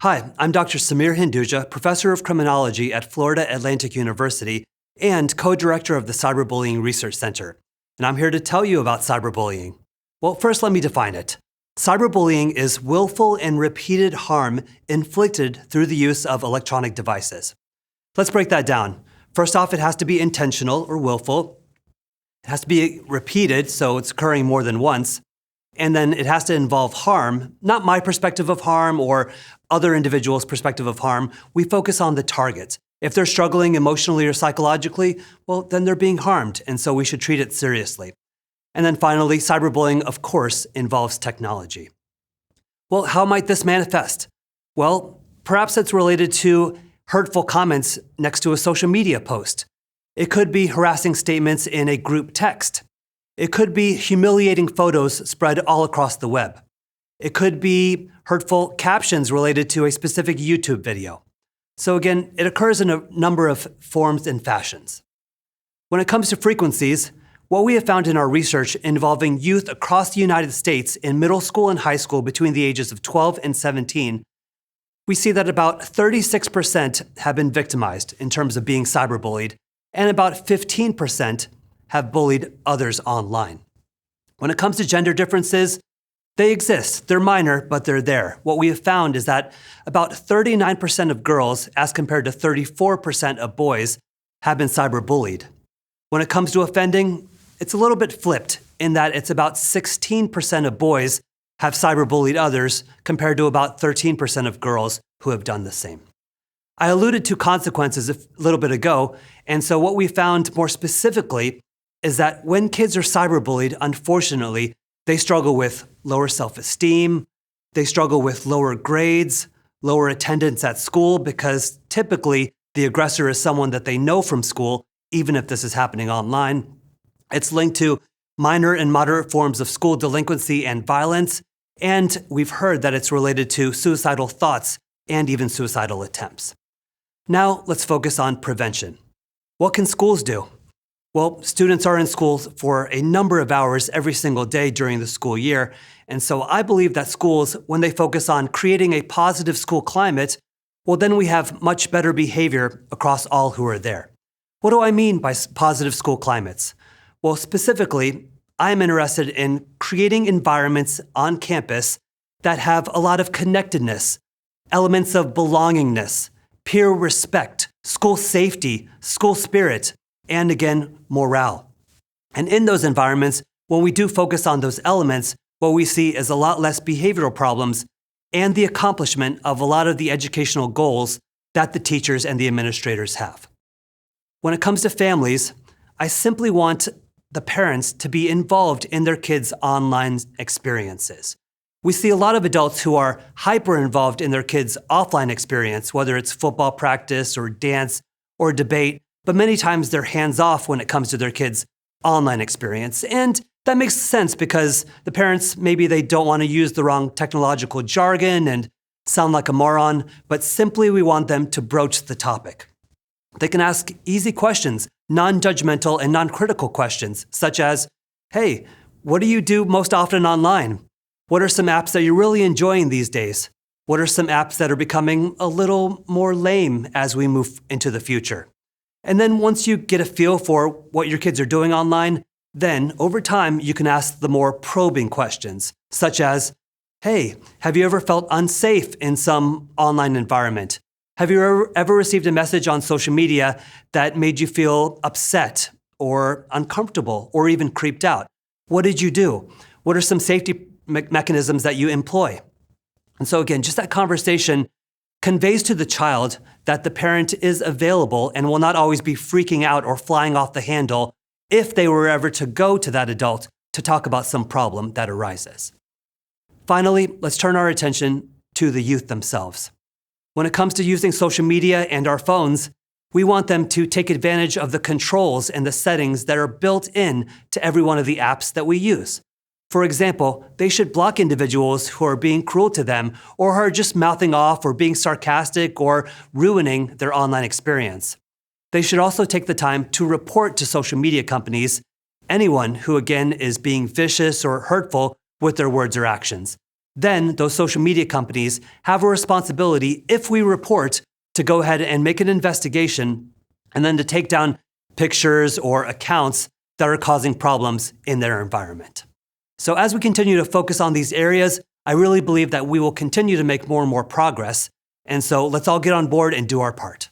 Hi, I'm Dr. Samir Hinduja, professor of criminology at Florida Atlantic University and co-director of the Cyberbullying Research Center. And I'm here to tell you about cyberbullying. Well, first let me define it. Cyberbullying is willful and repeated harm inflicted through the use of electronic devices. Let's break that down. First off, it has to be intentional or willful. It has to be repeated, so it's occurring more than once. And then it has to involve harm, not my perspective of harm or other individuals' perspective of harm. We focus on the target. If they're struggling emotionally or psychologically, well, then they're being harmed, and so we should treat it seriously. And then finally, cyberbullying, of course, involves technology. Well, how might this manifest? Well, perhaps it's related to hurtful comments next to a social media post. It could be harassing statements in a group text. It could be humiliating photos spread all across the web. It could be hurtful captions related to a specific YouTube video. So again, it occurs in a number of forms and fashions. When it comes to frequencies, what we have found in our research involving youth across the United States in middle school and high school between the ages of 12 and 17, we see that about 36% have been victimized in terms of being cyberbullied, and about 15% have bullied others online. When it comes to gender differences, they exist. They're minor, but they're there. What we have found is that about 39% of girls, as compared to 34% of boys, have been cyberbullied. When it comes to offending, it's a little bit flipped in that it's about 16% of boys have cyberbullied others, compared to about 13% of girls who have done the same. I alluded to consequences a little bit ago, and so what we found more specifically is that when kids are cyberbullied, unfortunately, they struggle with lower self-esteem, they struggle with lower grades, lower attendance at school, because typically the aggressor is someone that they know from school, even if this is happening online. It's linked to minor and moderate forms of school delinquency and violence, and we've heard that it's related to suicidal thoughts and even suicidal attempts. Now let's focus on prevention. What can schools do? Well, students are in school for a number of hours every single day during the school year, and so I believe that schools, when they focus on creating a positive school climate, well, then we have much better behavior across all who are there. What do I mean by positive school climates? Well, specifically, I'm interested in creating environments on campus that have a lot of connectedness, elements of belongingness, peer respect, school safety, school spirit, and again, morale. And in those environments, when we do focus on those elements, what we see is a lot less behavioral problems and the accomplishment of a lot of the educational goals that the teachers and the administrators have. When it comes to families, I simply want the parents to be involved in their kids' online experiences. We see a lot of adults who are hyper involved in their kids' offline experience, whether it's football practice or dance or debate, but many times they're hands-off when it comes to their kids' online experience. And that makes sense because the parents, maybe they don't want to use the wrong technological jargon and sound like a moron, but simply we want them to broach the topic. They can ask easy questions, non-judgmental and non-critical questions, such as, hey, what do you do most often online? What are some apps that you're really enjoying these days? What are some apps that are becoming a little more lame as we move into the future? And then once you get a feel for what your kids are doing online, then over time you can ask the more probing questions, such as, hey, have you ever felt unsafe in some online environment? Have you ever received a message on social media that made you feel upset or uncomfortable or even creeped out? What did you do? What are some safety mechanisms that you employ? And so again, just that conversation conveys to the child that the parent is available and will not always be freaking out or flying off the handle if they were ever to go to that adult to talk about some problem that arises. Finally, let's turn our attention to the youth themselves. When it comes to using social media and our phones, we want them to take advantage of the controls and the settings that are built in to every one of the apps that we use. For example, they should block individuals who are being cruel to them or are just mouthing off or being sarcastic or ruining their online experience. They should also take the time to report to social media companies anyone who, again, is being vicious or hurtful with their words or actions. then those social media companies have a responsibility, if we report, to go ahead and make an investigation and then to take down pictures or accounts that are causing problems in their environment. So as we continue to focus on these areas, I really believe that we will continue to make more and more progress. And so let's all get on board and do our part.